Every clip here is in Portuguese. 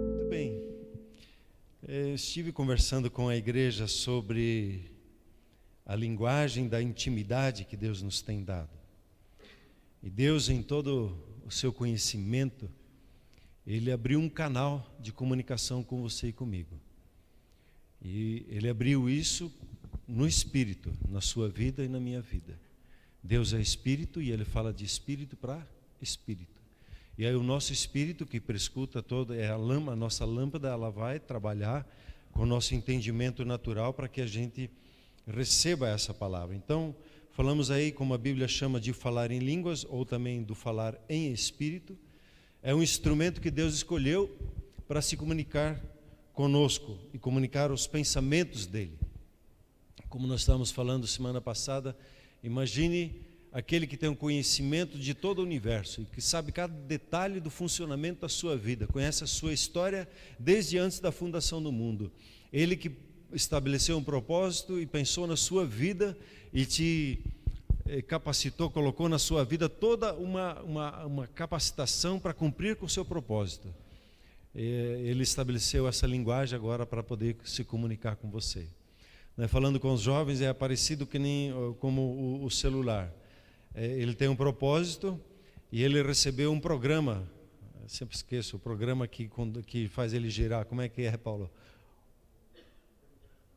Muito bem. Eu estive conversando com a igreja sobre a linguagem da intimidade que Deus nos tem dado. E Deus, em todo o seu conhecimento, Ele abriu um canal de comunicação com você e comigo. E Ele abriu isso no Espírito, na sua vida e na minha vida. Deus é Espírito e Ele fala de Espírito para Espírito. E aí o nosso Espírito que prescuta todo, a nossa lâmpada, ela vai trabalhar com o nosso entendimento natural para que a gente receba essa palavra. Então, falamos aí como a Bíblia chama de falar em línguas, ou também do falar em Espírito. É um instrumento que Deus escolheu para se comunicar conosco e comunicar os pensamentos dEle. Como nós estávamos falando semana passada, imagine aquele que tem um conhecimento de todo o universo e que sabe cada detalhe do funcionamento da sua vida, conhece a sua história desde antes da fundação do mundo. Ele que estabeleceu um propósito e pensou na sua vida e te capacitou, colocou na sua vida toda uma capacitação para cumprir com o seu propósito. Ele estabeleceu essa linguagem agora para poder se comunicar com você. Falando com os jovens, é parecido que nem como o celular. Ele tem um propósito e ele recebeu um programa. Eu sempre esqueço o programa que faz ele girar. Como é que é, Paulo?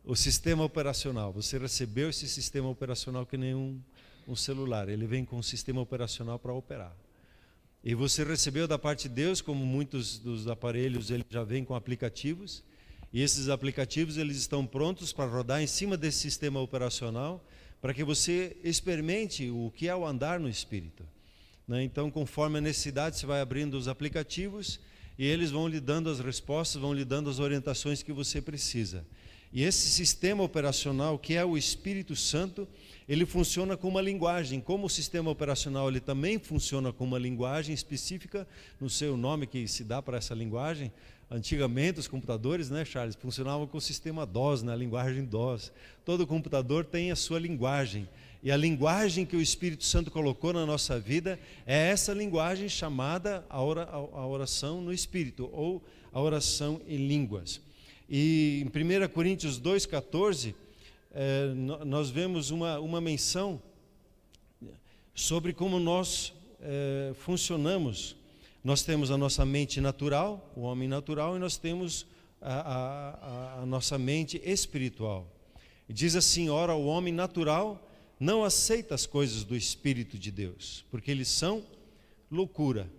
O sistema operacional. Você recebeu esse sistema operacional que nem um celular. Ele vem com um sistema operacional para operar. E você recebeu da parte de Deus, como muitos dos aparelhos, ele já vem com aplicativos. E esses aplicativos, eles estão prontos para rodar em cima desse sistema operacional, para que você experimente o que é o andar no Espírito. Então, conforme a necessidade, você vai abrindo os aplicativos e eles vão lhe dando as respostas, vão lhe dando as orientações que você precisa. E esse sistema operacional, que é o Espírito Santo, ele funciona com uma linguagem. Como o sistema operacional ele também funciona com uma linguagem específica, no seu nome que se dá para essa linguagem. Antigamente os computadores, Charles, funcionavam com o sistema DOS, a linguagem DOS. Todo computador tem a sua linguagem. E a linguagem que o Espírito Santo colocou na nossa vida é essa linguagem chamada a oração no Espírito, ou a oração em línguas. E em 1 Coríntios 2,14, nós vemos uma menção sobre como nós funcionamos. Nós temos a nossa mente natural, o homem natural, e nós temos a nossa mente espiritual. E diz assim: ora, o homem natural não aceita as coisas do Espírito de Deus, porque eles são loucura.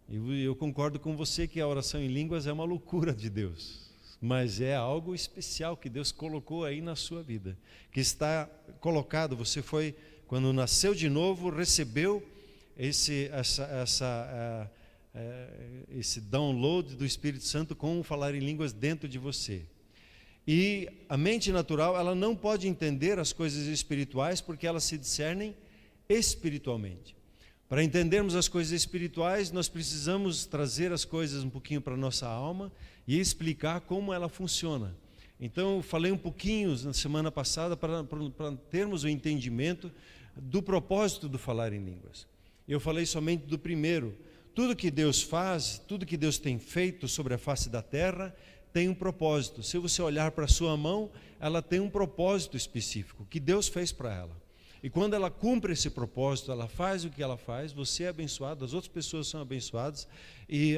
E eu concordo com você que a oração em línguas é uma loucura de Deus. Mas é algo especial que Deus colocou aí na sua vida, que está colocado. Você foi, quando nasceu de novo, recebeu esse download do Espírito Santo com o falar em línguas dentro de você. E a mente natural, ela não pode entender as coisas espirituais porque elas se discernem espiritualmente. Para entendermos as coisas espirituais, nós precisamos trazer as coisas um pouquinho para a nossa alma e explicar como ela funciona. Então, eu falei um pouquinho na semana passada para termos o entendimento do propósito do falar em línguas. Eu falei somente do primeiro. Tudo que Deus faz, tudo que Deus tem feito sobre a face da terra, tem um propósito. Se você olhar para a sua mão, ela tem um propósito específico, que Deus fez para ela. E quando ela cumpre esse propósito, ela faz o que ela faz, você é abençoado, as outras pessoas são abençoadas, e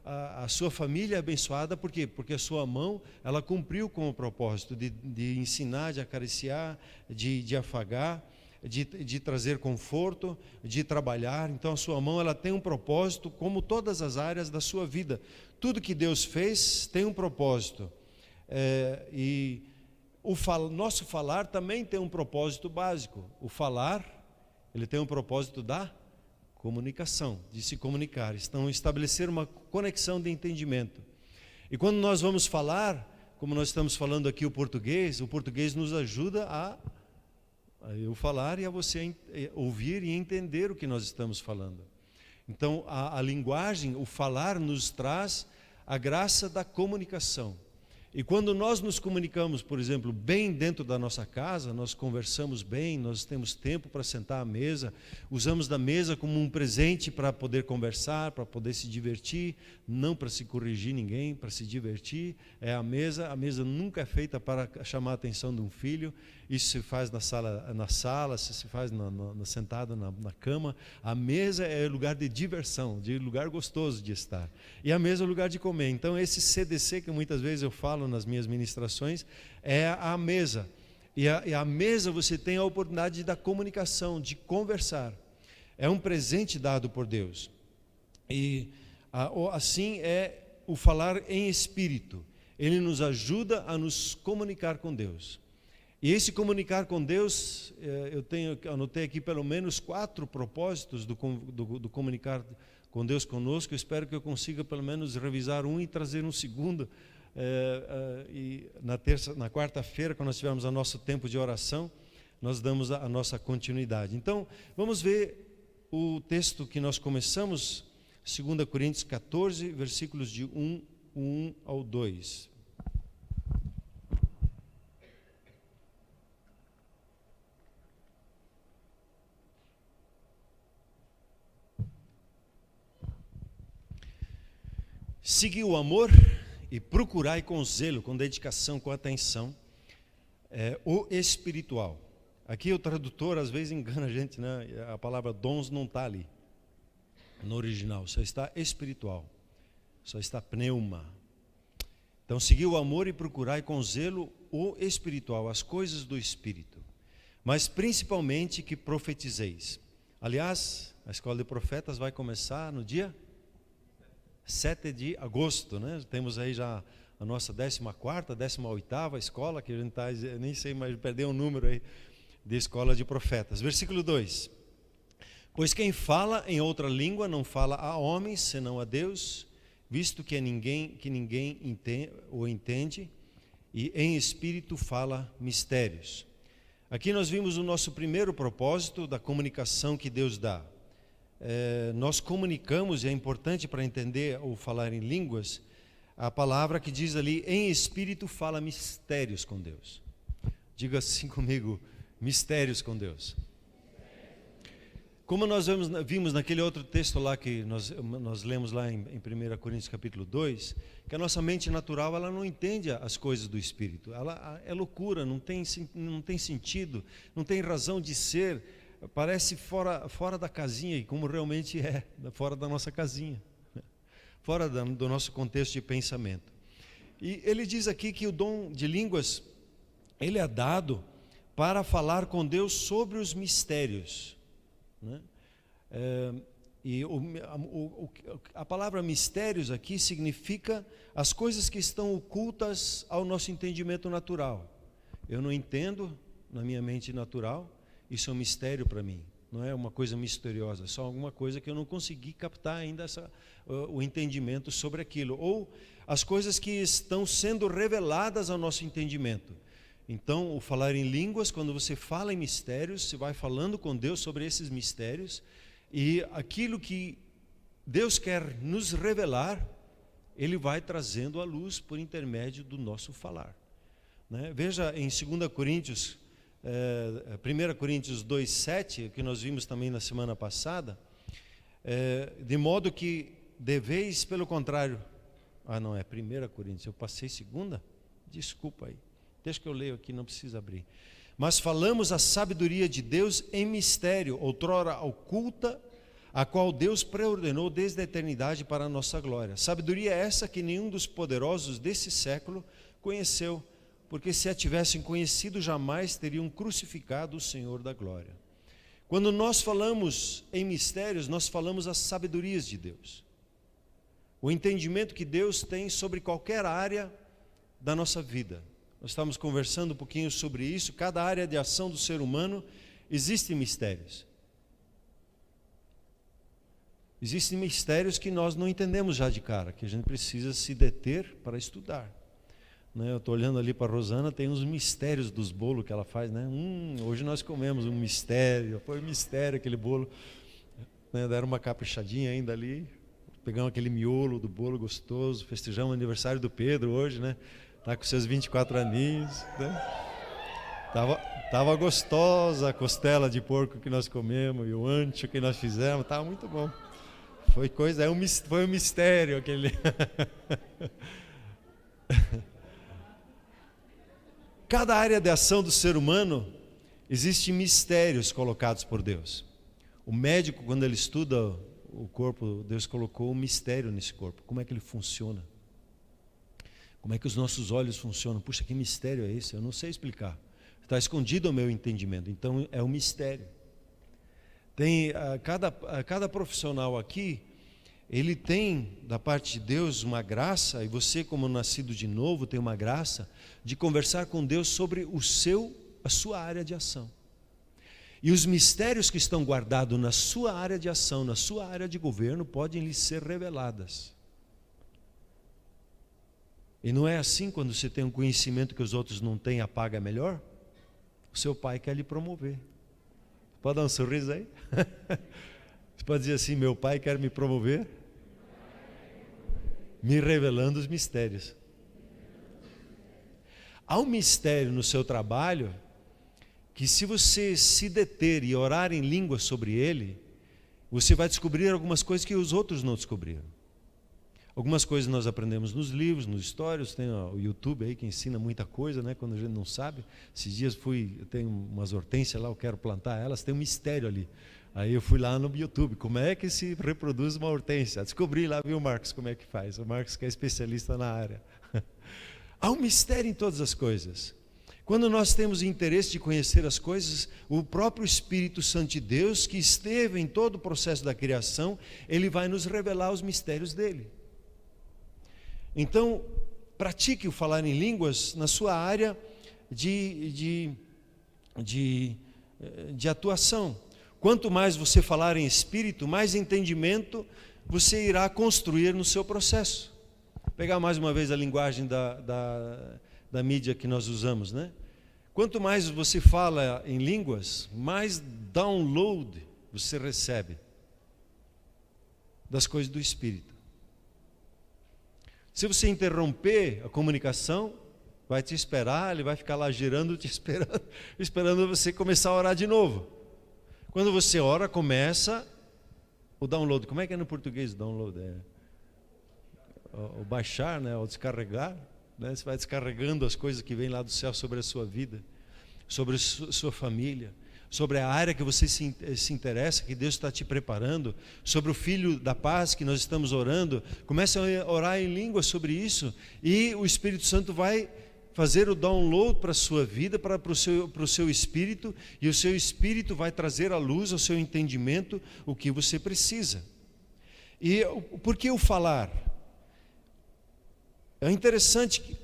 a sua família é abençoada. Por quê? Porque a sua mão, ela cumpriu com o propósito de ensinar, de acariciar, de afagar, de trazer conforto, de trabalhar. Então a sua mão, ela tem um propósito, como todas as áreas da sua vida. Tudo que Deus fez tem um propósito. Nosso falar também tem um propósito básico. O falar, ele tem um propósito da comunicação, de se comunicar. Então, estabelecer uma conexão de entendimento. E quando nós vamos falar, como nós estamos falando aqui o português nos ajuda a eu falar e a você ouvir e entender o que nós estamos falando. Então, a linguagem, o falar nos traz a graça da comunicação. E quando nós nos comunicamos, por exemplo, bem dentro da nossa casa, nós conversamos bem, nós temos tempo para sentar à mesa, usamos da mesa como um presente para poder conversar, para poder se divertir, não para se corrigir ninguém, para se divertir. É a mesa nunca é feita para chamar a atenção de um filho. Isso se faz na sala, se faz sentado na cama. A mesa é lugar de diversão, de lugar gostoso de estar. E a mesa é lugar de comer. Então esse CDC que muitas vezes eu falo nas minhas ministrações é a mesa. E a mesa você tem a oportunidade da comunicação, de conversar. É um presente dado por Deus. E assim é o falar em espírito. Ele nos ajuda a nos comunicar com Deus. E esse comunicar com Deus, anotei aqui pelo menos 4 propósitos do comunicar com Deus conosco. Eu espero que eu consiga pelo menos revisar um e trazer um segundo. E na quarta-feira, quando nós tivermos o nosso tempo de oração, nós damos a nossa continuidade. Então, vamos ver o texto que nós começamos, 2 Coríntios 14, versículos de 1 ao 2. Segui o amor e procurai com zelo, com dedicação, com atenção, o espiritual. Aqui o tradutor às vezes engana a gente, né? A palavra dons não está ali no original, só está espiritual, só está pneuma. Então, segui o amor e procurai com zelo o espiritual, as coisas do espírito, mas principalmente que profetizeis. Aliás, a escola de profetas vai começar no dia 7 de agosto, né? Temos aí já a nossa 14ª, 18ª escola, que a gente está, nem sei mais, perdeu um número aí, de escola de profetas. Versículo 2. Pois quem fala em outra língua não fala a homens, senão a Deus, visto que ninguém o entende, e em espírito fala mistérios. Aqui nós vimos o nosso primeiro propósito da comunicação que Deus dá. Nós comunicamos, e é importante para entender ou falar em línguas, a palavra que diz ali, em espírito fala mistérios com Deus. Diga assim comigo, mistérios com Deus. Como nós vimos naquele outro texto lá que nós lemos lá em 1 Coríntios capítulo 2, que a nossa mente natural ela não entende as coisas do Espírito. Ela é loucura, não tem sentido, não tem razão de ser, parece fora da casinha, e como realmente é, fora da nossa casinha, fora do nosso contexto de pensamento. E ele diz aqui que o dom de línguas, ele é dado para falar com Deus sobre os mistérios, né? E a palavra mistérios aqui significa as coisas que estão ocultas ao nosso entendimento natural. Eu não entendo na minha mente natural, isso é um mistério para mim, não é uma coisa misteriosa, é só alguma coisa que eu não consegui captar ainda o entendimento sobre aquilo, ou as coisas que estão sendo reveladas ao nosso entendimento. Então, o falar em línguas, quando você fala em mistérios, você vai falando com Deus sobre esses mistérios, e aquilo que Deus quer nos revelar, Ele vai trazendo à luz por intermédio do nosso falar, né? Veja em 2 Coríntios, 1 Coríntios 2,7, que nós vimos também na semana passada, de modo que deveis, pelo contrário, não é 1 Coríntios, eu passei segunda? Desculpa aí. Deixa que eu leio aqui, não precisa abrir. Mas falamos a sabedoria de Deus em mistério, outrora oculta, a qual Deus preordenou desde a eternidade para a nossa glória. Sabedoria essa que nenhum dos poderosos desse século conheceu, porque se a tivessem conhecido, jamais teriam crucificado o Senhor da glória. Quando nós falamos em mistérios, nós falamos as sabedorias de Deus. O entendimento que Deus tem sobre qualquer área da nossa vida. Nós estamos conversando um pouquinho sobre isso. Cada área de ação do ser humano existem mistérios. Existem mistérios que nós não entendemos já de cara, que a gente precisa se deter para estudar, né? Eu estou olhando ali para a Rosana, tem uns mistérios dos bolos que ela faz, né? Hoje nós comemos um mistério, foi um mistério aquele bolo, né? Deram uma caprichadinha ainda ali, pegamos aquele miolo do bolo gostoso, festejamos o aniversário do Pedro hoje, né? Tá com seus 24 aninhos, né? Tava gostosa a costela de porco que nós comemos e o ancho que nós fizemos, tava muito bom. Foi um mistério aquele. Cada área de ação do ser humano existem mistérios colocados por Deus. O médico, quando ele estuda o corpo, Deus colocou um mistério nesse corpo. Como é que ele funciona? Como é que os nossos olhos funcionam? Puxa, que mistério é esse? Eu não sei explicar. Está escondido ao meu entendimento. Então é um mistério. Tem cada profissional aqui, ele tem da parte de Deus uma graça, e você, como nascido de novo, tem uma graça de conversar com Deus sobre a sua área de ação. E os mistérios que estão guardados na sua área de ação, na sua área de governo, podem lhe ser reveladas. E não é assim quando você tem um conhecimento que os outros não têm, a paga é melhor? O seu pai quer lhe promover. Pode dar um sorriso aí? Você pode dizer assim: meu pai quer me promover, me revelando os mistérios. Há um mistério no seu trabalho que, se você se deter e orar em língua sobre ele, você vai descobrir algumas coisas que os outros não descobriram. Algumas coisas nós aprendemos nos livros, nos histórias, tem o YouTube aí que ensina muita coisa, né, quando a gente não sabe. Esses dias eu tenho umas hortênsias lá, eu quero plantar elas, tem um mistério ali. Aí eu fui lá no YouTube, como é que se reproduz uma hortênsia? Descobri lá, viu, Marcos, como é que faz. O Marcos que é especialista na área. Há um mistério em todas as coisas. Quando nós temos interesse de conhecer as coisas, o próprio Espírito Santo de Deus, que esteve em todo o processo da criação, ele vai nos revelar os mistérios dele. Então, pratique o falar em línguas na sua área de atuação. Quanto mais você falar em espírito, mais entendimento você irá construir no seu processo. Vou pegar mais uma vez a linguagem da mídia que nós usamos, né? Quanto mais você fala em línguas, mais download você recebe das coisas do espírito. Se você interromper a comunicação, vai te esperar, ele vai ficar lá girando, te esperando você começar a orar de novo. Quando você ora, começa o download. Como é que é no português o download? O baixar, né? O descarregar. Né? Você vai descarregando as coisas que vêm lá do céu sobre a sua vida, sobre a sua família, sobre a área que você se interessa, que Deus está te preparando, sobre o Filho da Paz que nós estamos orando. Comece a orar em língua sobre isso, e o Espírito Santo vai fazer o download para a sua vida, para o seu espírito, e o seu espírito vai trazer à luz, ao seu entendimento, o que você precisa. E por que o falar? É interessante que,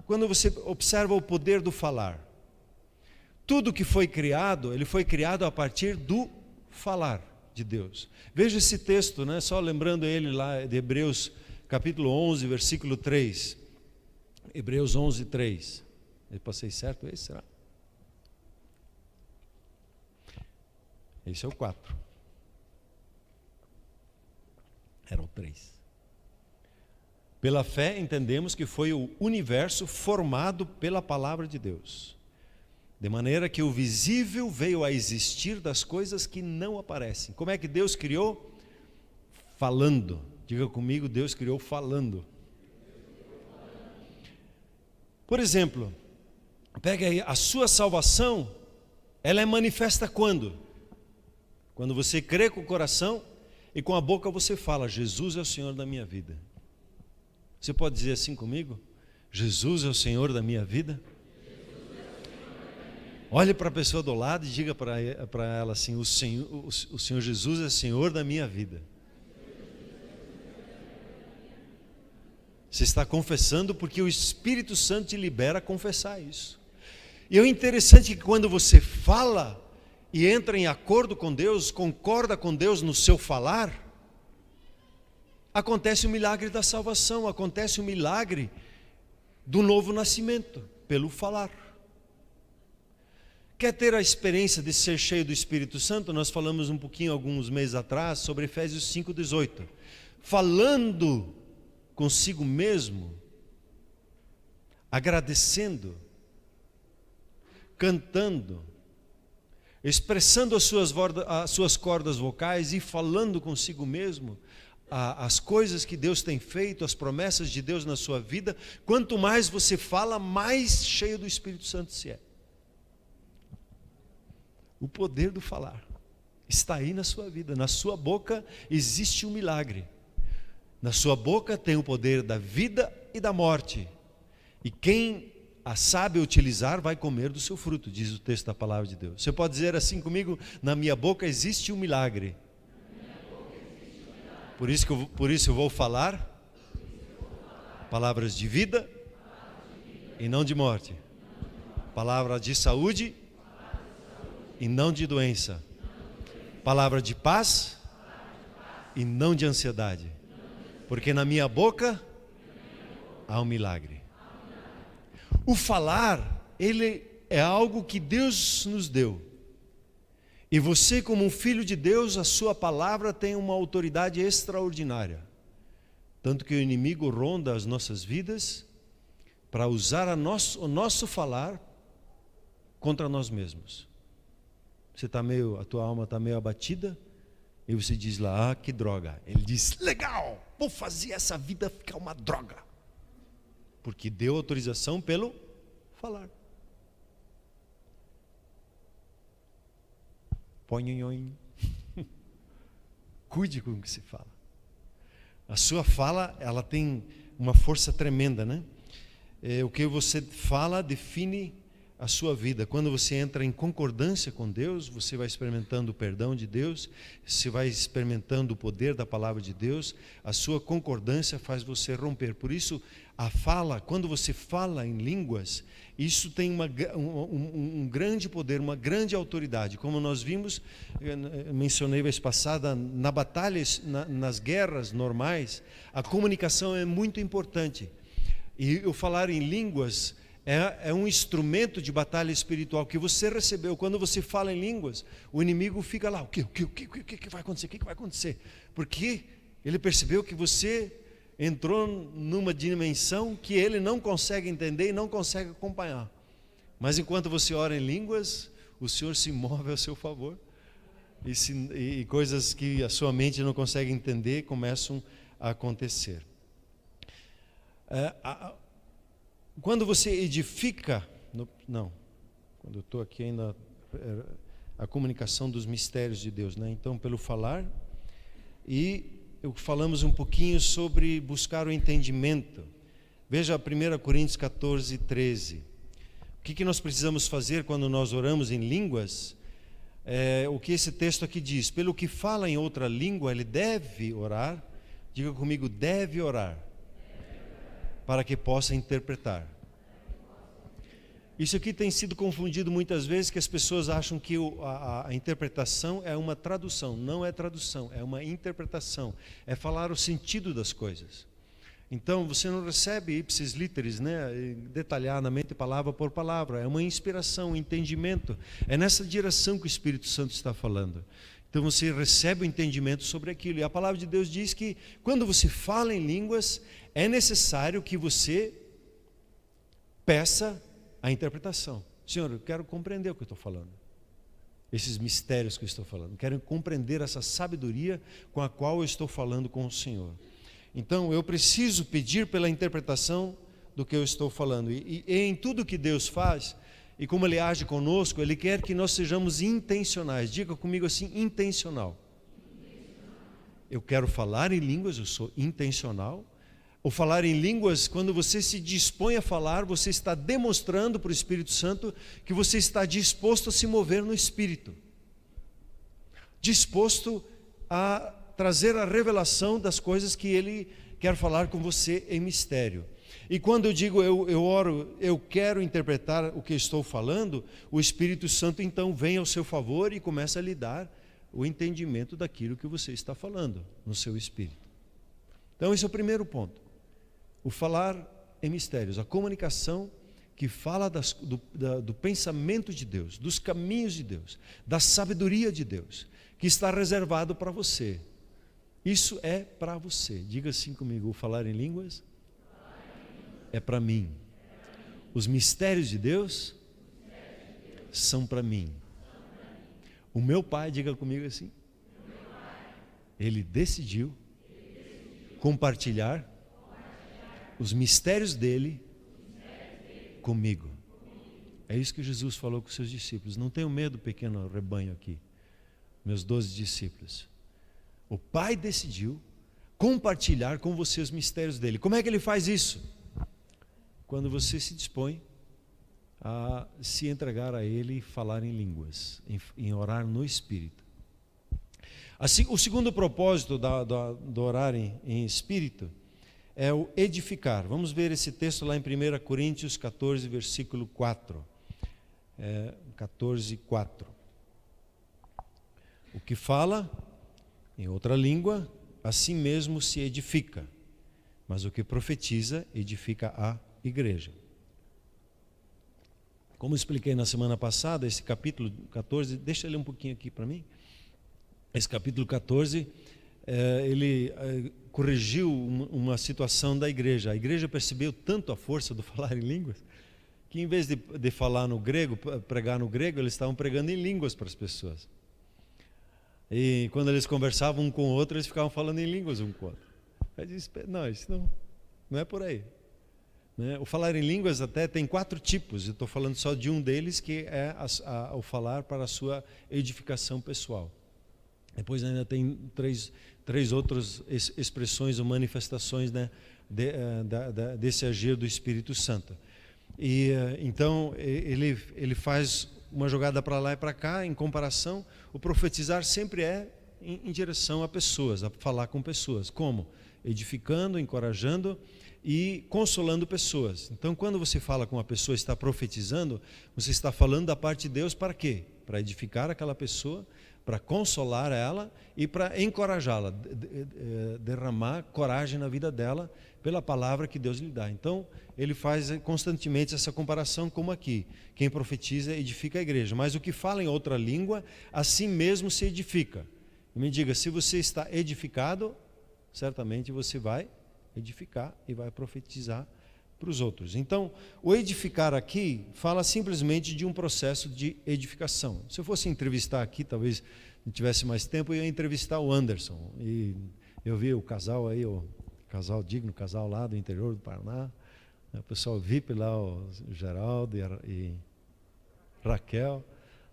quando você observa o poder do falar, tudo que foi criado, ele foi criado a partir do falar de Deus. Veja esse texto, né? Só lembrando ele lá de Hebreus capítulo 11, versículo 3. Hebreus 11, 3. Eu passei certo esse, será? Esse é o 4. Era o 3. Pela fé entendemos que foi o universo formado pela palavra de Deus, de maneira que o visível veio a existir das coisas que não aparecem. Como é que Deus criou? Falando. Diga comigo, Deus criou falando. Por exemplo, pega aí, a sua salvação, ela é manifesta quando? Quando você crê com o coração e com a boca você fala: Jesus é o Senhor da minha vida. Você pode dizer assim comigo? Jesus é o Senhor da minha vida? Olhe para a pessoa do lado e diga para ela assim: o Senhor Jesus é Senhor da minha vida. Você está confessando porque o Espírito Santo te libera a confessar isso. E o interessante é que quando você fala e entra em acordo com Deus, concorda com Deus no seu falar, acontece o milagre da salvação, acontece o milagre do novo nascimento, pelo falar. Quer ter a experiência de ser cheio do Espírito Santo? Nós falamos um pouquinho, alguns meses atrás, sobre Efésios 5,18. Falando consigo mesmo, agradecendo, cantando, expressando as suas cordas vocais e falando consigo mesmo as coisas que Deus tem feito, as promessas de Deus na sua vida, quanto mais você fala, mais cheio do Espírito Santo se é. O poder do falar está aí na sua vida. Na sua boca existe um milagre. Na sua boca tem o poder da vida e da morte. E quem a sabe utilizar vai comer do seu fruto, diz o texto da palavra de Deus. Você pode dizer assim comigo: na minha boca existe um milagre. Por isso eu vou falar palavras de vida e não de morte. Palavra de saúde e não de doença. Palavra de paz e não de ansiedade. Porque na minha boca há um milagre. O falar, ele é algo que Deus nos deu. E você, como um filho de Deus, a sua palavra tem uma autoridade extraordinária. Tanto que o inimigo ronda as nossas vidas para usar o nosso falar contra nós mesmos. A tua alma está meio abatida, e você diz lá: que droga. Ele diz: legal, vou fazer essa vida ficar uma droga. Porque deu autorização pelo falar. Cuide com o que se fala. A sua fala, ela tem uma força tremenda, né? O que você fala define a sua vida. Quando você entra em concordância com Deus, você vai experimentando o perdão de Deus, você vai experimentando o poder da palavra de Deus, a sua concordância faz você romper. Por isso, a fala, quando você fala em línguas, isso tem um grande poder, uma grande autoridade. Como nós vimos, mencionei vez passada, nas guerras normais, a comunicação é muito importante. E o falar em línguas é um instrumento de batalha espiritual que você recebeu. Quando você fala em línguas, o inimigo fica lá: o que vai acontecer? O que vai acontecer? Porque ele percebeu que você entrou numa dimensão que ele não consegue entender e não consegue acompanhar. Mas enquanto você ora em línguas, o Senhor se move ao seu favor. E coisas que a sua mente não consegue entender começam a acontecer. Quando você edifica, quando eu estou aqui ainda, a comunicação dos mistérios de Deus, né? Então, pelo falar, e falamos um pouquinho sobre buscar o entendimento. Veja 1 Coríntios 14, 13. O que nós precisamos fazer quando nós oramos em línguas? O que esse texto aqui diz: pelo que fala em outra língua, ele deve orar. Diga comigo: deve orar, para que possa interpretar. Isso aqui tem sido confundido muitas vezes, que as pessoas acham que a interpretação é uma tradução. Não é tradução, é uma interpretação. É falar o sentido das coisas. Então, você não recebe ipsis literis, né, detalhadamente, palavra por palavra. É uma inspiração, um entendimento. É nessa direção que o Espírito Santo está falando. Então, você recebe o entendimento sobre aquilo. E a palavra de Deus diz que, quando você fala em línguas, é necessário que você peça a interpretação. Senhor, eu quero compreender o que eu estou falando. Esses mistérios que eu estou falando. Quero compreender essa sabedoria com a qual eu estou falando com o Senhor. Então, eu preciso pedir pela interpretação do que eu estou falando. E em tudo que Deus faz, e como Ele age conosco, Ele quer que nós sejamos intencionais. Diga comigo assim: intencional. Eu quero falar em línguas, eu sou intencional. O falar em línguas, quando você se dispõe a falar, você está demonstrando para o Espírito Santo que você está disposto a se mover no Espírito. Disposto a trazer a revelação das coisas que Ele quer falar com você em mistério. E quando eu digo, eu oro, eu quero interpretar o que estou falando, o Espírito Santo então vem ao seu favor e começa a lhe dar o entendimento daquilo que você está falando no seu espírito. Então esse é o primeiro ponto. O falar em mistérios, a comunicação que fala do pensamento de Deus, dos caminhos de Deus, da sabedoria de Deus, que está reservado para você. Isso é para você. Diga assim comigo: o falar em línguas é para mim. Os mistérios de Deus são para mim. O meu pai, diga comigo assim, ele decidiu compartilhar os mistérios dele comigo. É isso que Jesus falou com os seus discípulos. Não tenham medo, pequeno rebanho aqui, meus 12 discípulos. O pai decidiu compartilhar com você os mistérios dele. Como é que ele faz isso? Quando você se dispõe a se entregar a ele e falar em línguas, em orar no Espírito. Assim, o segundo propósito do orar em Espírito é o edificar. Vamos ver esse texto lá em 1 Coríntios 14, versículo 4. 14, 4. O que fala em outra língua, assim mesmo se edifica, mas o que profetiza, edifica a igreja. Como expliquei na semana passada, esse capítulo 14, deixa ele um pouquinho aqui para mim. Esse capítulo 14, ele corrigiu uma situação da igreja. A igreja percebeu tanto a força do falar em línguas, que em vez de falar no grego, pregar no grego, eles estavam pregando em línguas para as pessoas. E quando eles conversavam um com o outro, eles ficavam falando em línguas um com o outro. Eu disse, não, isso não é por aí. O falar em línguas até tem 4 tipos, eu estou falando só de um deles, que é o falar para a sua edificação pessoal. Depois ainda tem três outras expressões ou manifestações, né, desse agir do Espírito Santo. E então ele faz uma jogada para lá e para cá. Em comparação, o profetizar sempre é em direção a pessoas, a falar com pessoas. Como? Edificando, encorajando e consolando pessoas. Então, quando você fala com uma pessoa, está profetizando, você está falando da parte de Deus para quê? Para edificar aquela pessoa, para consolar ela e para encorajá-la, derramar coragem na vida dela pela palavra que Deus lhe dá. Então, ele faz constantemente essa comparação, como aqui. Quem profetiza edifica a igreja, mas o que fala em outra língua, assim mesmo se edifica. E me diga, se você está edificado, certamente você vai edificar e vai profetizar para os outros. Então, o edificar aqui fala simplesmente de um processo de edificação. Se eu fosse entrevistar aqui, talvez não tivesse mais tempo, eu ia entrevistar o Anderson. E eu vi o casal aí, o casal digno, casal lá do interior do Paraná, o pessoal VIP lá, o Geraldo e Raquel,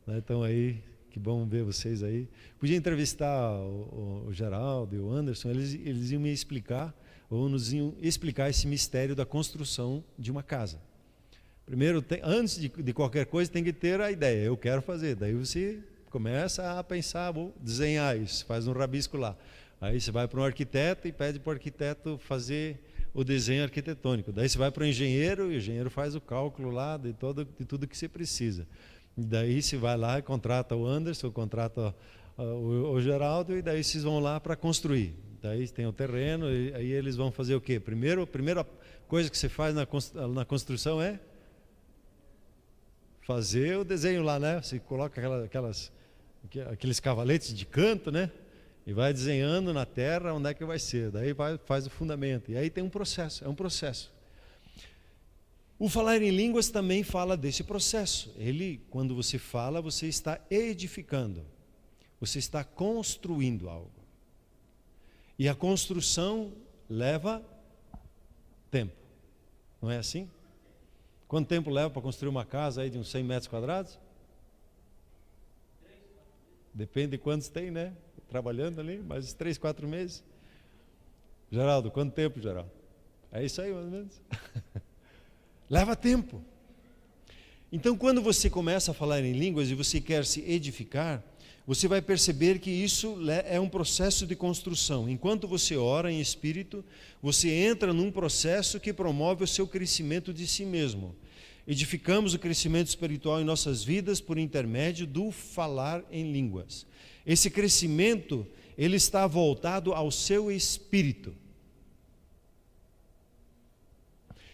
né, estão aí. Que bom ver vocês aí. Podia entrevistar o Geraldo e o Anderson, eles iam me explicar, ou nos iam explicar esse mistério da construção de uma casa. Primeiro, antes de qualquer coisa, tem que ter a ideia, eu quero fazer. Daí você começa a pensar, vou desenhar isso, faz um rabisco lá. Aí você vai para um arquiteto e pede para o arquiteto fazer o desenho arquitetônico. Daí você vai para o engenheiro e o engenheiro faz o cálculo lá de tudo que você precisa. Daí você vai lá e contrata o Anderson, contrata o Geraldo, e daí vocês vão lá para construir. Daí tem o terreno, e aí eles vão fazer o quê? A primeira coisa que você faz na construção é fazer o desenho lá, né? Você coloca aqueles cavaletes de canto, né? E vai desenhando na terra onde é que vai ser. Daí faz o fundamento. E aí tem um processo, é um processo. O falar em línguas também fala desse processo. Quando você fala, você está edificando. Você está construindo algo. E a construção leva tempo. Não é assim? Quanto tempo leva para construir uma casa aí de uns 100 metros quadrados? Depende de quantos tem, né? Trabalhando ali, mais 3, 4 meses. Geraldo, quanto tempo, Geraldo? É isso aí, mais ou menos. Leva tempo. Então, quando você começa a falar em línguas e você quer se edificar, você vai perceber que isso é um processo de construção. Enquanto você ora em espírito, você entra num processo que promove o seu crescimento de si mesmo. Edificamos o crescimento espiritual em nossas vidas por intermédio do falar em línguas. Esse crescimento, ele está voltado ao seu espírito.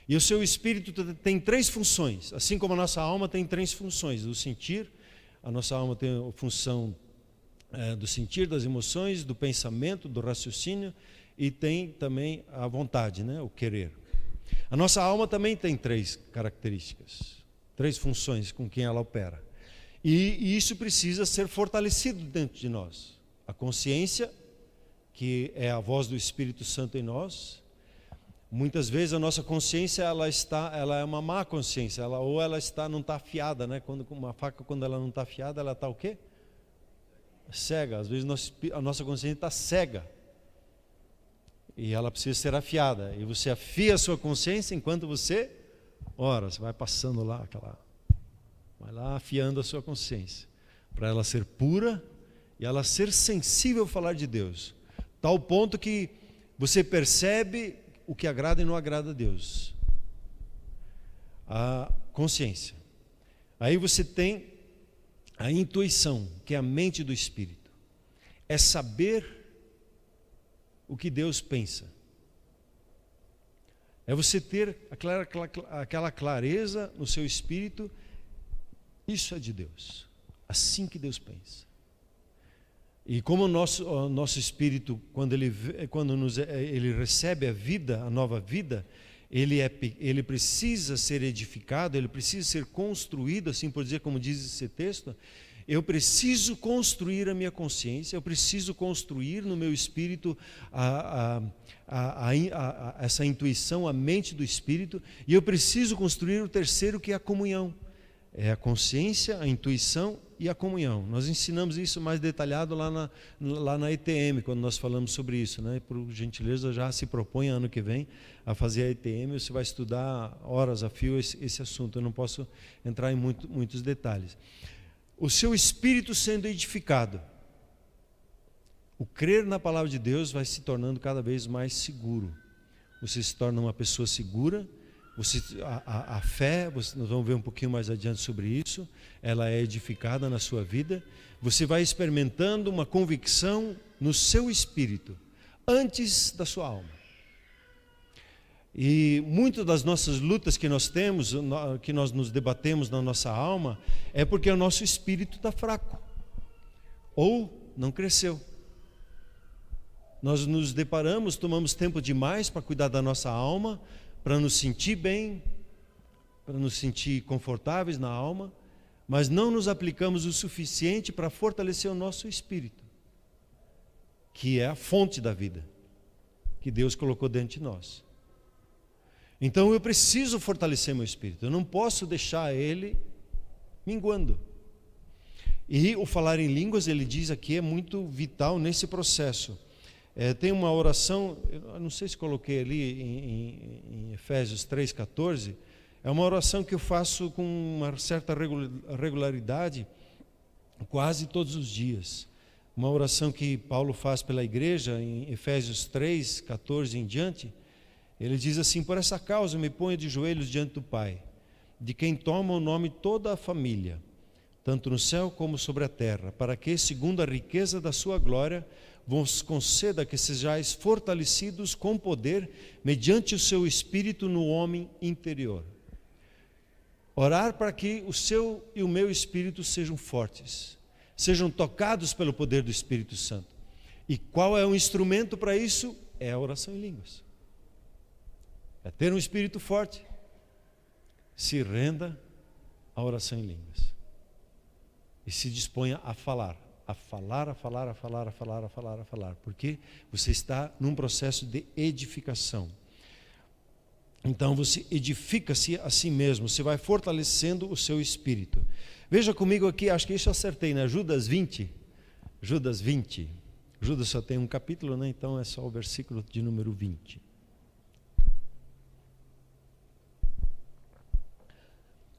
E o seu espírito tem 3 funções, assim como a nossa alma tem 3 funções. Do sentir, a nossa alma tem a função do sentir, das emoções, do pensamento, do raciocínio, e tem também a vontade, né? O querer. A nossa alma também tem 3 características, 3 funções com quem ela opera. E isso precisa ser fortalecido dentro de nós. A consciência, que é a voz do Espírito Santo em nós. Muitas vezes a nossa consciência ela é uma má consciência, ou ela não está afiada, né? Quando uma faca, quando ela não está afiada, ela está o quê? Cega. Às vezes a nossa consciência está cega e ela precisa ser afiada. E você afia a sua consciência enquanto você ora. Você vai passando lá, vai lá afiando a sua consciência para ela ser pura e ela ser sensível ao falar de Deus, tal ponto que você percebe o que agrada e não agrada a Deus. A consciência. Aí você tem a intuição, que é a mente do Espírito. É saber o que Deus pensa. É você ter aquela clareza no seu espírito. Isso é de Deus. Assim que Deus pensa. E como o nosso espírito, quando ele recebe a vida, a nova vida, ele precisa ser edificado, ele precisa ser construído, assim por dizer, como diz esse texto. Eu preciso construir a minha consciência, eu preciso construir no meu espírito essa intuição, a mente do espírito, e eu preciso construir o terceiro, que é a comunhão. É a consciência, a intuição e a comunhão. Nós ensinamos isso mais detalhado lá na ETM, quando nós falamos sobre isso, né? Por gentileza, já se propõe ano que vem a fazer a ETM, você vai estudar horas a fio esse assunto. Eu não posso entrar em muitos detalhes. O seu espírito sendo edificado, o crer na palavra de Deus vai se tornando cada vez mais seguro. Você se torna uma pessoa segura. A fé, nós vamos ver um pouquinho mais adiante sobre isso, ela é edificada na sua vida. Você vai experimentando uma convicção no seu espírito, antes da sua alma. E muitas das nossas lutas que nós temos, que nós nos debatemos na nossa alma, é porque o nosso espírito está fraco, ou não cresceu. Nós nos deparamos, tomamos tempo demais para cuidar da nossa alma, para nos sentir bem, para nos sentir confortáveis na alma, mas não nos aplicamos o suficiente para fortalecer o nosso espírito, que é a fonte da vida, que Deus colocou dentro de nós. Então eu preciso fortalecer meu espírito, eu não posso deixar ele minguando. E o falar em línguas, ele diz aqui, é muito vital nesse processo. Tem uma oração, eu não sei se coloquei ali em Efésios 3,14, é uma oração que eu faço com uma certa regularidade, quase todos os dias. Uma oração que Paulo faz pela igreja, em Efésios 3,14 em diante. Ele diz assim: por essa causa me ponho de joelhos diante do Pai, de quem toma o nome toda a família, tanto no céu como sobre a terra, para que, segundo a riqueza da sua glória, vos conceda que sejais fortalecidos com poder, mediante o seu Espírito no homem interior. Orar para que o seu e o meu espírito sejam fortes, sejam tocados pelo poder do Espírito Santo. E qual é o instrumento para isso? É a oração em línguas. É ter um espírito forte. Se renda à oração em línguas. E se disponha a falar. Porque você está num processo de edificação. Então você edifica-se a si mesmo, você vai fortalecendo o seu espírito. Veja comigo aqui, acho que isso eu acertei, né? Judas 20. Judas só tem um capítulo, né? Então é só o versículo de número 20.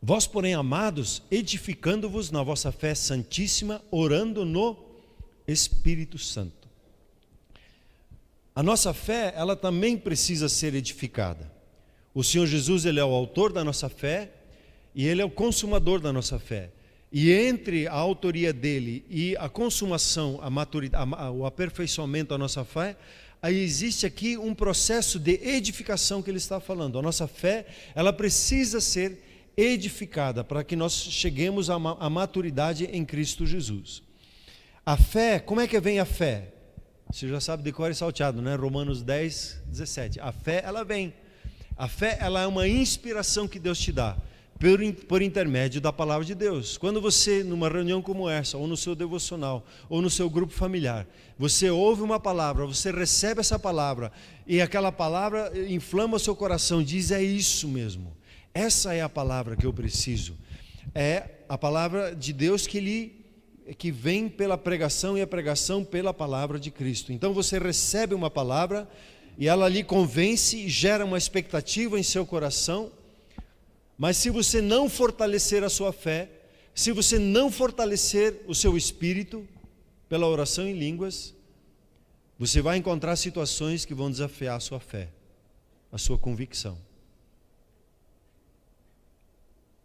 Vós, porém, amados, edificando-vos na vossa fé santíssima, orando no Espírito Santo. A nossa fé, ela também precisa ser edificada. O Senhor Jesus, Ele é o autor da nossa fé e Ele é o consumador da nossa fé. E entre a autoria dEle e a consumação, a maturidade, o aperfeiçoamento da nossa fé, aí existe aqui um processo de edificação que Ele está falando. A nossa fé, ela precisa ser edificada para que nós cheguemos à maturidade em Cristo Jesus. A fé, como é que vem a fé? Você já sabe de cor e salteado, né? Romanos 10, 17. A fé, ela vem. A fé, ela é uma inspiração que Deus te dá, por intermédio da palavra de Deus. Quando você, numa reunião como essa, ou no seu devocional, ou no seu grupo familiar, você ouve uma palavra, você recebe essa palavra, e aquela palavra inflama o seu coração, diz: é isso mesmo, essa é a palavra que eu preciso. É a palavra de Deus que vem pela pregação, e a pregação pela palavra de Cristo. Então você recebe uma palavra, e ela lhe convence e gera uma expectativa em seu coração. Mas se você não fortalecer a sua fé, se você não fortalecer o seu espírito pela oração em línguas, você vai encontrar situações que vão desafiar a sua fé, a sua convicção.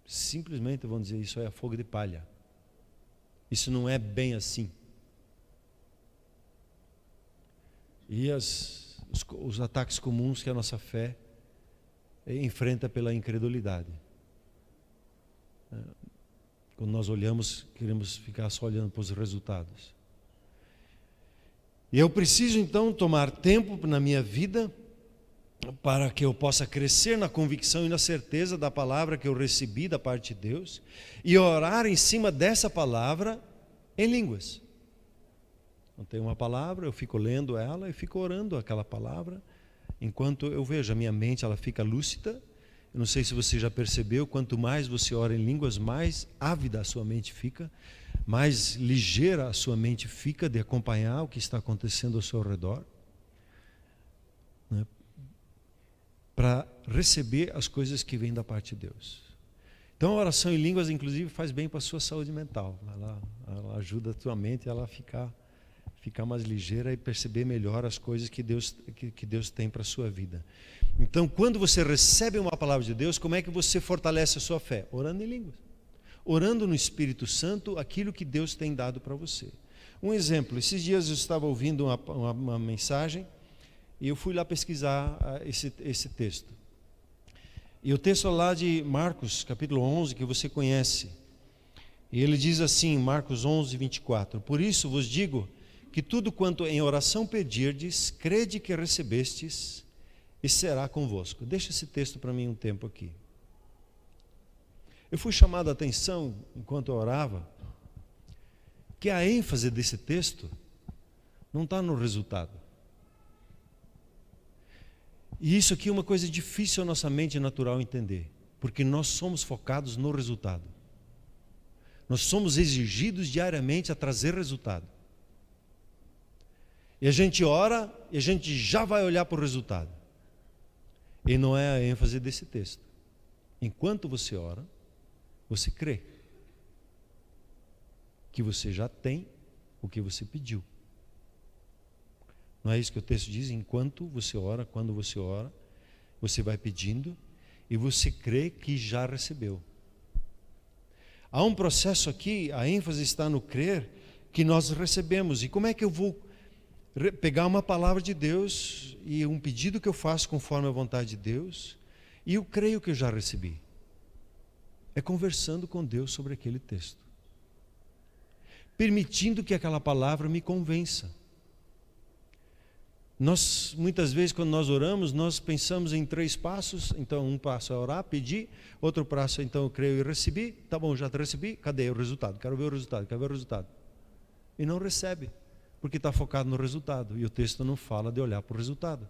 Simplesmente vão dizer: isso é fogo de palha. Isso não é bem assim. E os ataques comuns que a nossa fé enfrenta pela incredulidade. Quando nós olhamos, queremos ficar só olhando para os resultados. E eu preciso então tomar tempo na minha vida para que eu possa crescer na convicção e na certeza da palavra que eu recebi da parte de Deus, e orar em cima dessa palavra em línguas. Então, tem uma palavra, eu fico lendo ela e fico orando aquela palavra, enquanto eu vejo, a minha mente ela fica lúcida. Eu não sei se você já percebeu, quanto mais você ora em línguas, mais ávida a sua mente fica, mais ligeira a sua mente fica de acompanhar o que está acontecendo ao seu redor, né? Para receber as coisas que vêm da parte de Deus. Então a oração em línguas, inclusive, faz bem para a sua saúde mental. Ela ajuda a tua mente a ficar mais ligeira e perceber melhor as coisas que Deus tem para a sua vida. Então, quando você recebe uma palavra de Deus, como é que você fortalece a sua fé? Orando em línguas. Orando no Espírito Santo aquilo que Deus tem dado para você. Um exemplo: esses dias eu estava ouvindo uma mensagem e eu fui lá pesquisar esse texto. E o texto é lá de Marcos, capítulo 11, que você conhece. E ele diz assim, Marcos 11, 24: por isso vos digo que tudo quanto em oração pedirdes, crede que recebestes, e será convosco. Deixa esse texto para mim um tempo aqui. Eu fui chamado a atenção, enquanto eu orava, que a ênfase desse texto não está no resultado. E isso aqui é uma coisa difícil a nossa mente natural entender, porque nós somos focados no resultado. Nós somos exigidos diariamente a trazer resultado. E a gente ora e a gente já vai olhar para o resultado. E não é a ênfase desse texto. Enquanto você ora, você crê que você já tem o que você pediu. Não é isso que o texto diz? Enquanto você ora, quando você ora, você vai pedindo e você crê que já recebeu. Há um processo aqui, a ênfase está no crer que nós recebemos. E como é que eu vou pegar uma palavra de Deus e um pedido que eu faço conforme a vontade de Deus, e eu creio que eu já recebi? É conversando com Deus sobre aquele texto, permitindo que aquela palavra me convença. Nós, muitas vezes, quando nós oramos, nós pensamos em 3 passos. Então, um passo é orar, pedir. Outro passo, então, eu creio e recebi. Tá bom, já recebi, cadê o resultado? Quero ver o resultado, quero ver o resultado. E não recebe, porque está focado no resultado. E o texto não fala de olhar para o resultado.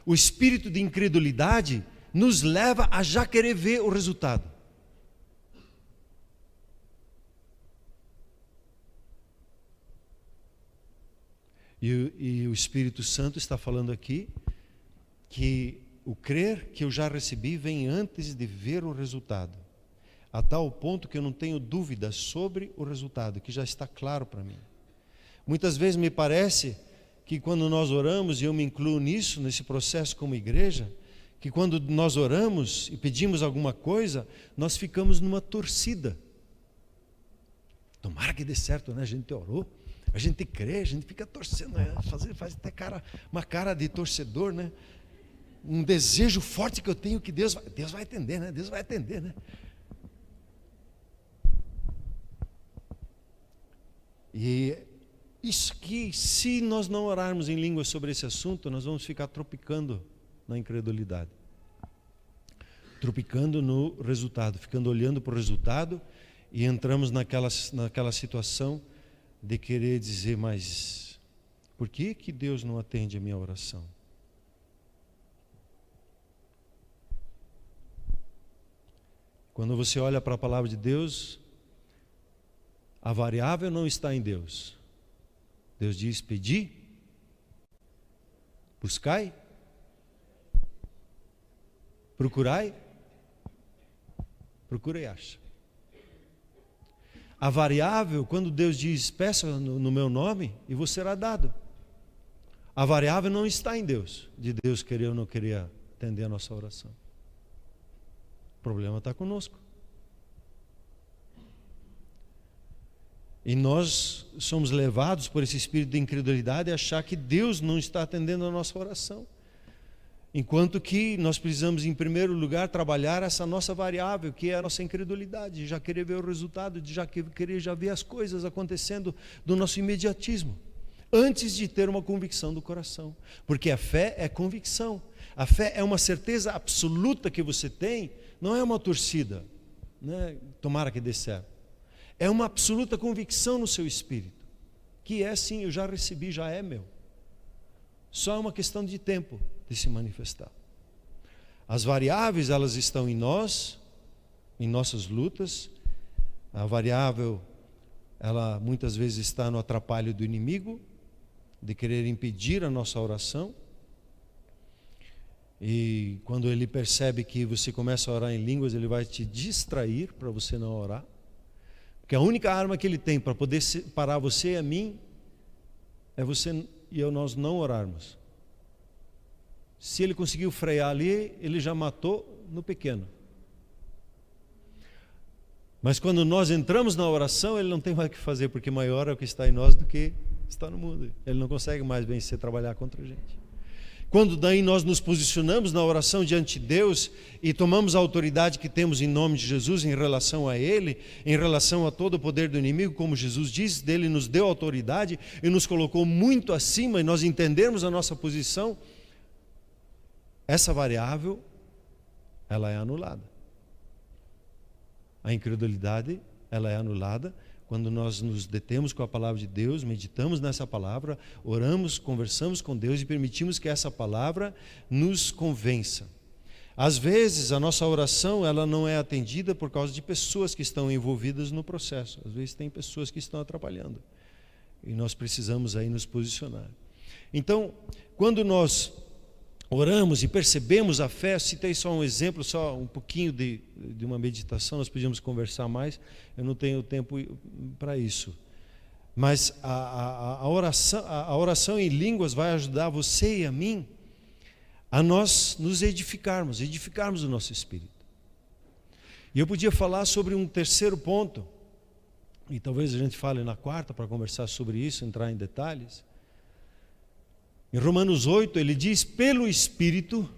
O espírito de incredulidade nos leva a já querer ver o resultado. E o Espírito Santo está falando aqui que o crer que eu já recebi vem antes de ver o resultado, a tal ponto que eu não tenho dúvidas sobre o resultado, que já está claro para mim. Muitas vezes me parece que quando nós oramos, e eu me incluo nisso, nesse processo como igreja, que quando nós oramos e pedimos alguma coisa, nós ficamos numa torcida. Tomara que dê certo, né? A gente orou, a gente crê, a gente fica torcendo, né? Faz até uma cara de torcedor, né? Um desejo forte que eu tenho que Deus vai atender, né? Deus vai atender, né? E isso que, se nós não orarmos em língua sobre esse assunto, nós vamos ficar tropicando na incredulidade. Tropicando no resultado, ficando olhando para o resultado, e entramos naquela situação de querer dizer, mas por que Deus não atende a minha oração? Quando você olha para a palavra de Deus, a variável não está em Deus. Deus diz: pedi, buscai, procurai, procura e acha. A variável, quando Deus diz: peça no meu nome e vos será dado. A variável não está em Deus, de Deus querer ou não querer atender a nossa oração. O problema está conosco. E nós somos levados por esse espírito de incredulidade a achar que Deus não está atendendo a nossa oração. Enquanto que nós precisamos, em primeiro lugar, trabalhar essa nossa variável, que é a nossa incredulidade, de já querer ver o resultado, de já querer ver as coisas acontecendo do nosso imediatismo, antes de ter uma convicção do coração. Porque a fé é convicção. A fé é uma certeza absoluta que você tem, não é uma torcida, né? Tomara que dê certo. É uma absoluta convicção no seu espírito, que é sim, eu já recebi, já é meu. Só é uma questão de tempo de se manifestar. As variáveis, elas estão em nós, em nossas lutas. A variável, ela muitas vezes está no atrapalho do inimigo, de querer impedir a nossa oração. E quando ele percebe que você começa a orar em línguas, ele vai te distrair para você não orar. Porque a única arma que ele tem para poder parar você e a mim é você e nós não orarmos. Se ele conseguiu frear ali, ele já matou no pequeno. Mas quando nós entramos na oração, ele não tem mais o que fazer, porque maior é o que está em nós do que está no mundo. Ele não consegue mais vencer, trabalhar contra a gente. Quando daí nós nos posicionamos na oração diante de Deus e tomamos a autoridade que temos em nome de Jesus em relação a Ele, em relação a todo o poder do inimigo, como Jesus diz, dele nos deu autoridade e nos colocou muito acima, e nós entendermos a nossa posição, essa variável, ela é anulada. A incredulidade, ela é anulada quando nós nos detemos com a palavra de Deus, meditamos nessa palavra, oramos, conversamos com Deus e permitimos que essa palavra nos convença. Às vezes a nossa oração, ela não é atendida por causa de pessoas que estão envolvidas no processo. Às vezes tem pessoas que estão atrapalhando e nós precisamos aí nos posicionar. Então, quando nós oramos e percebemos a fé, citei só um exemplo, só um pouquinho de uma meditação, nós podíamos conversar mais, eu não tenho tempo para isso. Mas a oração em línguas vai ajudar você e a mim a nós nos edificarmos o nosso espírito. E eu podia falar sobre um terceiro ponto, e talvez a gente fale na quarta para conversar sobre isso, entrar em detalhes. Em Romanos 8, ele diz: pelo Espírito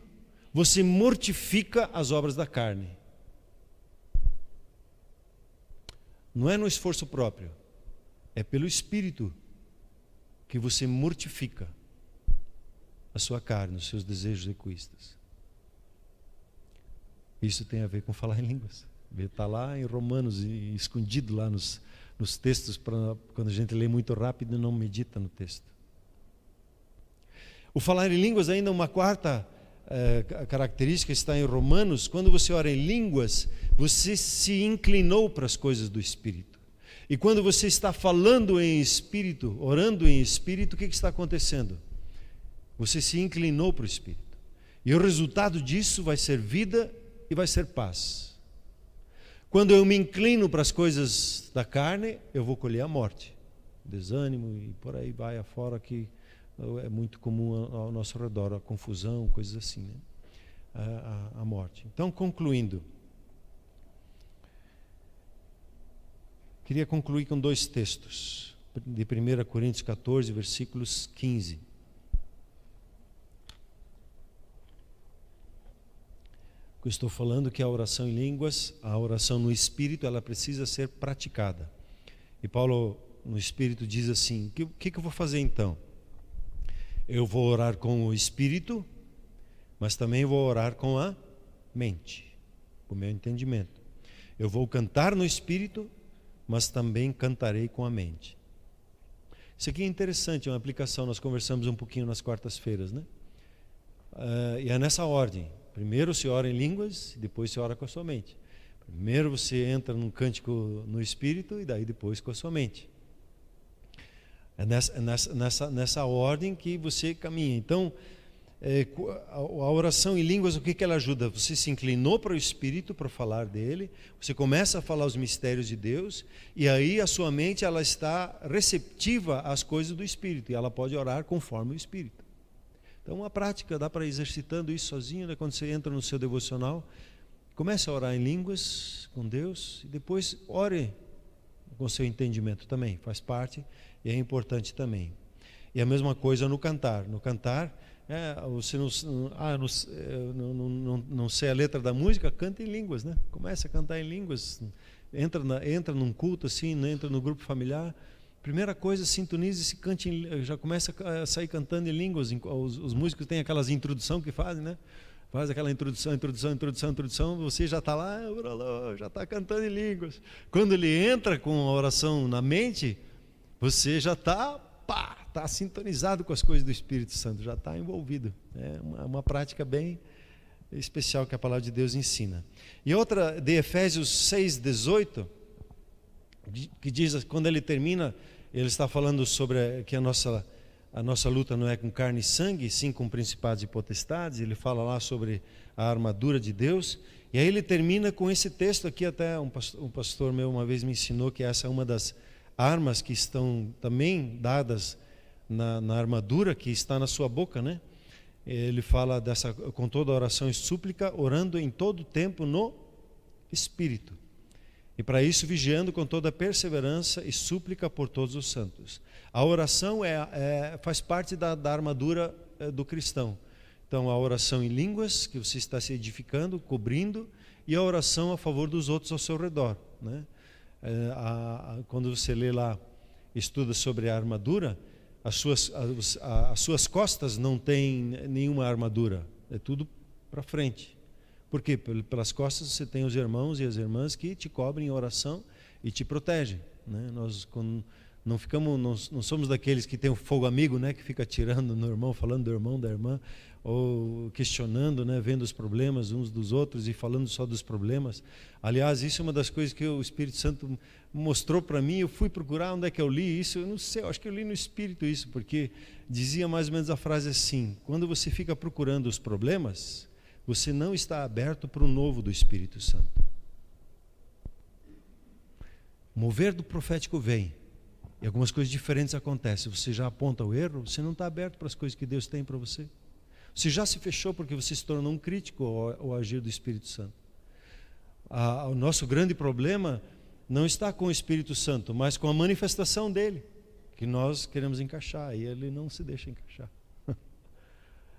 você mortifica as obras da carne. Não é no esforço próprio, é pelo Espírito que você mortifica a sua carne, os seus desejos egoístas. Isso tem a ver com falar em línguas. Está lá em Romanos, escondido lá nos textos, quando a gente lê muito rápido e não medita no texto. O falar em línguas, ainda uma quarta característica, está em Romanos. Quando você ora em línguas, você se inclinou para as coisas do Espírito. E quando você está falando em Espírito, orando em Espírito, o que está acontecendo? Você se inclinou para o Espírito. E o resultado disso vai ser vida e vai ser paz. Quando eu me inclino para as coisas da carne, eu vou colher a morte, desânimo e por aí vai afora, que é muito comum ao nosso redor, a confusão, coisas assim, né? A morte. Então, concluindo, queria concluir com dois textos, de 1 Coríntios 14, versículos 15. Eu estou falando que a oração em línguas, a oração no Espírito, ela precisa ser praticada. E Paulo, no Espírito, diz assim: o que eu vou fazer então? Eu vou orar com o Espírito, mas também vou orar com a mente, com o meu entendimento. Eu vou cantar no Espírito, mas também cantarei com a mente. Isso aqui é interessante, é uma aplicação, nós conversamos um pouquinho nas quartas-feiras, né? E é nessa ordem. Primeiro se ora em línguas, depois se ora com a sua mente. Primeiro você entra num cântico no Espírito e daí depois com a sua mente. É nessa ordem que você caminha. Então, a oração em línguas, o que ela ajuda? Você se inclinou para o Espírito para falar dele, você começa a falar os mistérios de Deus, e aí a sua mente ela está receptiva às coisas do Espírito, e ela pode orar conforme o Espírito. Então, uma prática, dá para ir exercitando isso sozinho, né? Quando você entra no seu devocional, comece a orar em línguas com Deus, e depois ore com o seu entendimento também, faz parte, e é importante também. E a mesma coisa no cantar. No cantar, você não sei a letra da música, canta em línguas, né? Comece a cantar em línguas, entra num culto assim, entra no grupo familiar. Primeira coisa, sintonize-se, cante, já começa a sair cantando em línguas. Os músicos têm aquelas introdução que fazem, né? Faz aquela introdução, você já está lá, já está cantando em línguas. Quando ele entra com a oração na mente, você já está sintonizado com as coisas do Espírito Santo, já está envolvido. É uma prática bem especial que a palavra de Deus ensina. E outra de Efésios 6:18, que diz, quando ele termina, ele está falando sobre que a nossa luta não é com carne e sangue, sim com principados e potestades. Ele fala lá sobre a armadura de Deus, e aí ele termina com esse texto aqui. Até um pastor meu uma vez me ensinou que essa é uma das armas que estão também dadas na armadura que está na sua boca, né? Ele fala com toda oração e súplica, orando em todo tempo no Espírito. E para isso vigiando com toda perseverança e súplica por todos os santos. A oração faz parte da armadura do cristão. Então a oração em línguas, que você está se edificando, cobrindo, e a oração a favor dos outros ao seu redor, né? Quando você lê lá, estuda sobre a armadura, as suas costas não têm nenhuma armadura, é tudo para frente. Por quê? Pelas costas você tem os irmãos e as irmãs que te cobrem em oração e te protegem, né? Nós não somos daqueles que tem o fogo amigo, né? Que fica atirando no irmão, falando do irmão, da irmã, ou questionando, né? Vendo os problemas uns dos outros e falando só dos problemas. Aliás, isso é uma das coisas que o Espírito Santo mostrou para mim. Eu fui procurar onde é que eu li isso, eu não sei, eu acho que eu li no Espírito isso, porque dizia mais ou menos a frase assim: quando você fica procurando os problemas, você não está aberto para o novo do Espírito Santo. O mover do profético vem, e algumas coisas diferentes acontecem. Você já aponta o erro, você não está aberto para as coisas que Deus tem para você. Você já se fechou porque você se tornou um crítico ao agir do Espírito Santo. O nosso grande problema não está com o Espírito Santo, mas com a manifestação dele, que nós queremos encaixar, e ele não se deixa encaixar.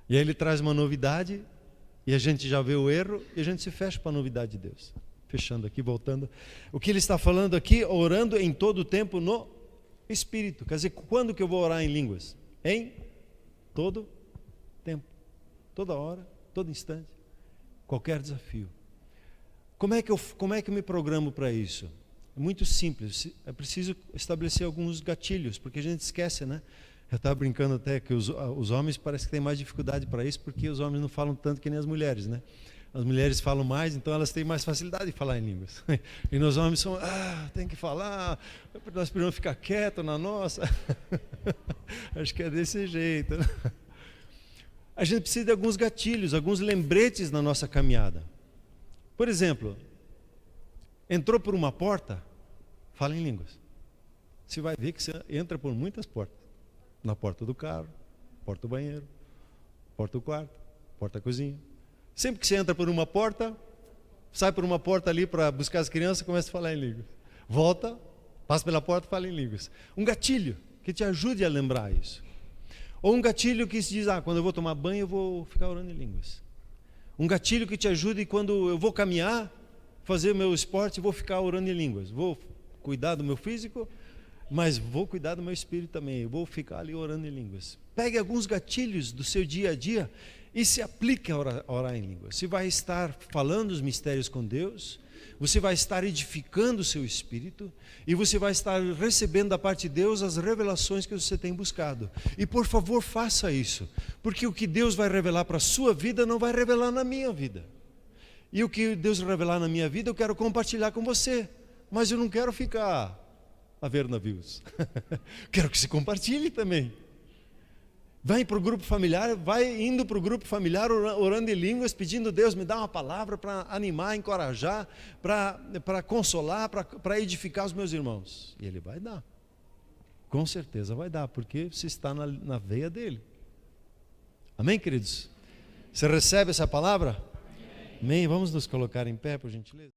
E aí ele traz uma novidade, e a gente já vê o erro, e a gente se fecha para a novidade de Deus. Fechando aqui, voltando. O que ele está falando aqui, orando em todo o tempo no Espírito. Quer dizer, quando que eu vou orar em línguas? Em todo tempo. Toda hora, todo instante. Qualquer desafio. Como é que eu me programo para isso? É muito simples. É preciso estabelecer alguns gatilhos, porque a gente esquece, né? Eu estava brincando até que os homens parece que têm mais dificuldade para isso, porque os homens não falam tanto que nem as mulheres, né? As mulheres falam mais, então elas têm mais facilidade de falar em línguas. E nós homens somos, tem que falar, nós precisamos ficar quietos na nossa. Acho que é desse jeito, né? A gente precisa de alguns gatilhos, alguns lembretes na nossa caminhada. Por exemplo, entrou por uma porta, fala em línguas. Você vai ver que você entra por muitas portas. Na porta do carro, porta do banheiro, porta do quarto, porta da cozinha. Sempre que você entra por uma porta, sai por uma porta ali para buscar as crianças, começa a falar em línguas. Volta, passa pela porta e fala em línguas. Um gatilho que te ajude a lembrar isso. Ou um gatilho que se diz, quando eu vou tomar banho eu vou ficar orando em línguas. Um gatilho que te ajude quando eu vou caminhar, fazer o meu esporte, vou ficar orando em línguas. Vou cuidar do meu físico, mas vou cuidar do meu espírito também. Eu vou ficar ali orando em línguas. Pegue alguns gatilhos do seu dia a dia e se aplique a orar em línguas. Você vai estar falando os mistérios com Deus, você vai estar edificando o seu espírito e você vai estar recebendo da parte de Deus as revelações que você tem buscado. E por favor, faça isso, porque o que Deus vai revelar para a sua vida não vai revelar na minha vida. E o que Deus revelar na minha vida eu quero compartilhar com você, mas eu não quero ficar a ver navios. Quero que você compartilhe também. Vai para o grupo familiar, vai indo para o grupo familiar orando em línguas, pedindo: Deus, me dá uma palavra para animar, encorajar, para consolar, para edificar os meus irmãos. E Ele vai dar, com certeza vai dar, porque você está na veia dele. Amém, queridos? Você recebe essa palavra? Amém. Vamos nos colocar em pé, por gentileza.